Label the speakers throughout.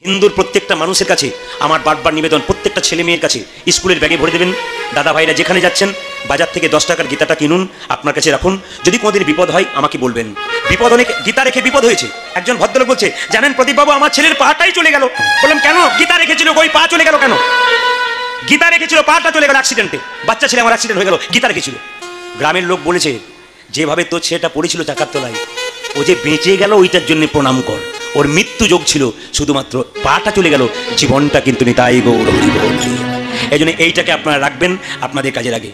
Speaker 1: হিন্দুর প্রত্যেকটা মানুষের কাছে আমার বারবার নিবেদন, প্রত্যেকটা ছেলে মেয়ের কাছে স্কুলের ব্যাগে ভরে দেবেন। দাদা ভাইরা যেখানে যাচ্ছেন বাজার থেকে 10 টাকার গীতাটা কিনুন, আপনার কাছে রাখুন। যদি কোনোদিন বিপদ হয় আমাকে বলবেন। বিপদ অনেক, গীতা রেখে বিপদ হয়েছে। একজন ভদ্রলোক বলছে, জানেন প্রদীপ বাবু আমার ছেলের পাটাই চলে গেল। বললাম কেন? গীতা রেখেছিল, ওই পা চলে গেল কেন? গীতা রেখেছিল, পাটা চলে গেল অ্যাক্সিডেন্টে। বাচ্চা ছেলে আমার অ্যাক্সিডেন্ট হয়ে গেল, গীতা রেখেছিল। গ্রামের লোক বলেছে, যেভাবে তোর ছেলেটা পড়েছিল চাকার তলায়, ও যে বেঁচে গেল ওইটার জন্য প্রণাম কর। ওর মৃত্যু যোগ ছিল, শুধুমাত্র পাটা চলে গেল, জীবনটা কিন্তু নিতাই গৌর হরি বল। এই জন্য এইটাকে আপনারা রাখবেন, আপনাদের কাজে লাগে।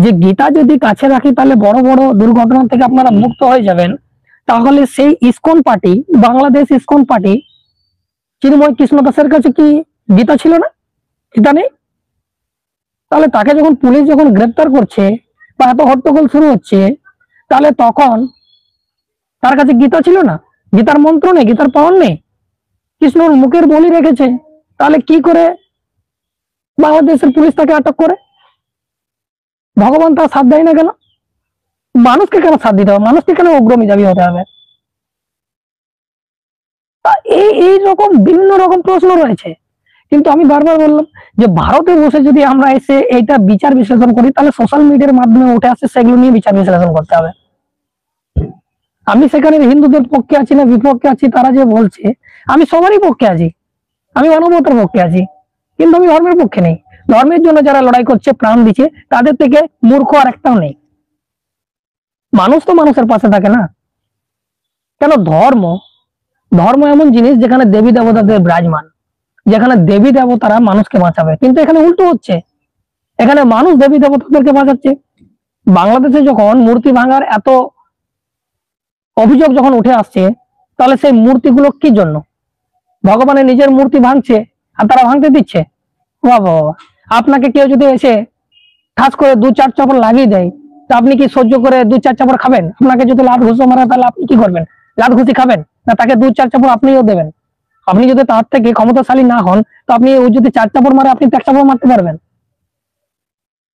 Speaker 2: যে গীতা যদি কাছে রাখি তাহলে বড় বড় দুর্ঘটনা থেকে আপনারা মুক্ত হয়ে যাবেন। তাহলে সেই ইসকন পার্টি, বাংলাদেশ ইসকন পার্টি, চিন্ময় কৃষ্ণ দাসের কাছে কি গীতা ছিল না? গীতা নেই? তাহলে তাকে যখন পুলিশ যখন গ্রেপ্তার করছে বা এত হট্টগোল শুরু হচ্ছে, তাহলে তখন তার কাছে গীতা ছিল না? গীতার মন্ত্র নেই, গীতার পাওয়ার নেই, কৃষ্ণর মুখের বলি রেখেছে। তাহলে কি করে বাংলাদেশের পুলিশ তাকে আটক করে? ভগবান তার সাথ দেয় না কেন? মানুষকে কেন সাথ দিতে হবে? মানুষকে কেন উগ্রমিজাবি হতে হবে? এই রকম বিভিন্ন রকম প্রশ্ন রয়েছে। কিন্তু আমি বারবার বললাম যে ভারতে বসে যদি আমরা এসে এইটা বিচার বিশ্লেষণ করি, তাহলে সোশ্যাল মিডিয়ার মাধ্যমে উঠে আসছে সেগুলো নিয়ে বিচার বিশ্লেষণ করতে হবে। আমি সেখানে হিন্দুদের পক্ষে আছি না বিপক্ষে আছি, তারা যে বলছে, আমি সবারই পক্ষে আছি, আমি মানবতার পক্ষে আছি, কিন্তু আমি ধর্মের পক্ষে নেই। ধর্মের জন্য যারা লড়াই করছে, প্রাণ দিচ্ছে, তাদের থেকে মূর্খ আর একটাও নেই। মানুষ তো মানুষের পাশে থাকে না কেন? ধর্ম এমন জিনিস যেখানে দেবী দেবতাদের বিরাজমান, যেখানে দেবী দেবতারা মানুষকে বাঁচাবে। কিন্তু এখানে উল্টো হচ্ছে, এখানে মানুষ দেবী দেবতাদেরকে বাঁচাচ্ছে। বাংলাদেশে যখন মূর্তি ভাঙার এত অভিযোগ যখন উঠে আসছে, তাহলে সেই মূর্তিগুলো কি জন্য? ভগবানের নিজের মূর্তি ভাঙছে আর তারা ভাঙতে দিচ্ছে? বাবা বাবা, আপনাকে কেউ যদি এসে ঠাস করে 2-4 চাপড় লাগিয়ে দেয়, তা আপনি কি সহ্য করে 2-4 চাপড় খাবেন? আপনাকে যদি লাত ঘুষো মারা, তাহলে আপনি কি করবেন? লাত ঘুষি খাবেন না তাকে 2-4 চাপড় আপনিও দেবেন? আপনি যদি তার থেকে ক্ষমতাশালী না হন, তো আপনি ও যদি 4 চাপড় মারে, আপনি 1 চাপড় মারতে পারবেন?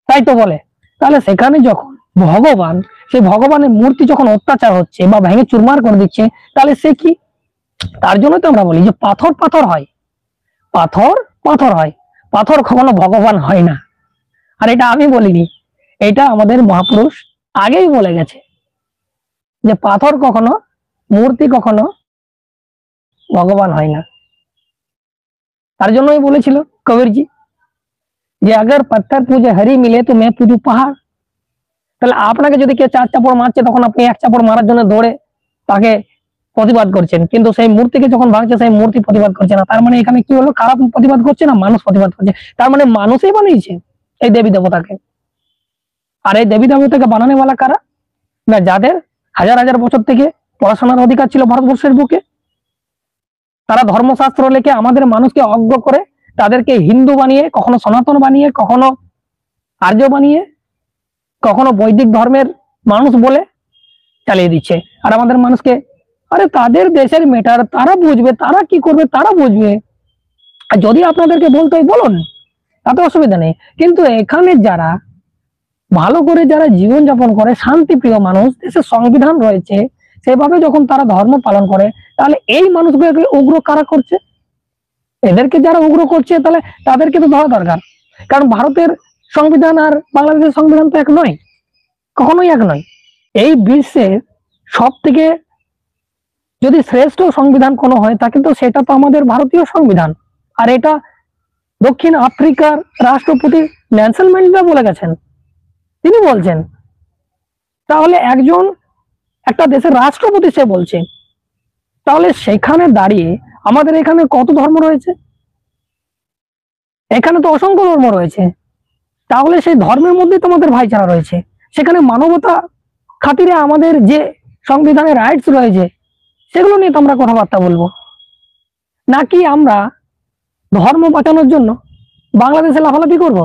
Speaker 2: তাই তো বলে। তাহলে সেখানে যখন ভগবান, সেই ভগবানের মূর্তি যখন অত্যাচার হচ্ছে বা ভেঙে চুরমার করে দিচ্ছে, তাহলে সে কি? তার জন্য তো আমরা বলি যে পাথর পাথর হয়, পাথর পাথর হয়, পাথর কখনো ভগবান হয় না। আর এটা আমি বলিনি, এটা আমাদের মহাপুরুষ আগেই বলে গেছে যে পাথর কখনো, মূর্তি কখনো ভগবান হয় না। তার জন্যই বলেছিল কবিরজি যে আগর পাথর পুজো হরি মিলে তো मैं পুজো পাহাড়। তাহলে আপনাকে যদি কেউ 4 চাপড় মারছে, তখন আপনি 1 চাপড় মারার জন্য দৌড়ে তাকে প্রতিবাদ করছেন, কিন্তু সেই মূর্তিকে যখন ভাঙছে সেই মূর্তি প্রতিবাদ করছে না। তার মানে এখানে কি হলো? খারাপ প্রতিবাদ করছে না, মানুষ প্রতিবাদ করছে। তার মানে মানুষই বানিয়েছে এই দেবী দেবতাকে। আর এই দেবী দেবতাকে বানানো वाला কারা? না, যাদের হাজার হাজার বছর থেকে পড়াশোনার অধিকার ছিল ভারতবর্ষের বুকে। তারা ধর্মশাস্ত্র লেখে আমাদের মানুষকে অজ্ঞ করে, তাদেরকে হিন্দু বানিয়ে, কখনো সনাতন বানিয়ে, কখনো আর্য বানিয়ে, কখনো বৈদিক ধর্মের মানুষ বলে চালিয়ে দিচ্ছে। আর আমাদের মানুষকে, আরে তাদের দেশের মেটার, তারা বুঝবে, তারা কি করবে তারা বুঝবে। আর যদি আপনাদেরকে বলতে হয় বলুন, তাতে অসুবিধা নেই। কিন্তু এখানে যারা ভালো করে যারা জীবন যাপন করে, শান্তিপ্রিয় মানুষ, দেশের সংবিধান রয়েছে, সেভাবে যখন তারা ধর্ম পালন করে, তাহলে এই মানুষগুলোকে উগ্র কারা করছে? এদেরকে যারা উগ্র করছে, তাহলে তাদেরকে তো ধরা দরকার। কারণ ভারতের সংবিধান আর বাংলাদেশের সংবিধান তো এক নয়, কখনোই এক নয়। এই বিশ্বের সব থেকে যদি শ্রেষ্ঠ সংবিধান কোনো হয়, তা কিন্তু সেটা তো আমাদের ভারতীয় সংবিধান। আর এটা দক্ষিণ আফ্রিকার রাষ্ট্রপতি নেলসন ম্যান্ডেলা বলে গেছেন, তিনি বলছেন। তাহলে একজন একটা দেশের রাষ্ট্রপতি সে বলছে, তাহলে সেখানে দাঁড়িয়ে আমাদের এখানে কত ধর্ম রয়েছে? এখানে তো অসংখ্য ধর্ম রয়েছে। তাহলে সেই ধর্মের মধ্যে তোমাদের ভাইচারা রয়েছে। সেখানে মানবতা খাতিরে আমাদের যে সংবিধানের রাইটস রয়েছে, সেগুলো নিয়ে তো আমরা কথাবার্তা বলবো, নাকি আমরা ধর্ম বাঁচানোর জন্য বাংলাদেশে লাফালাফি করবো?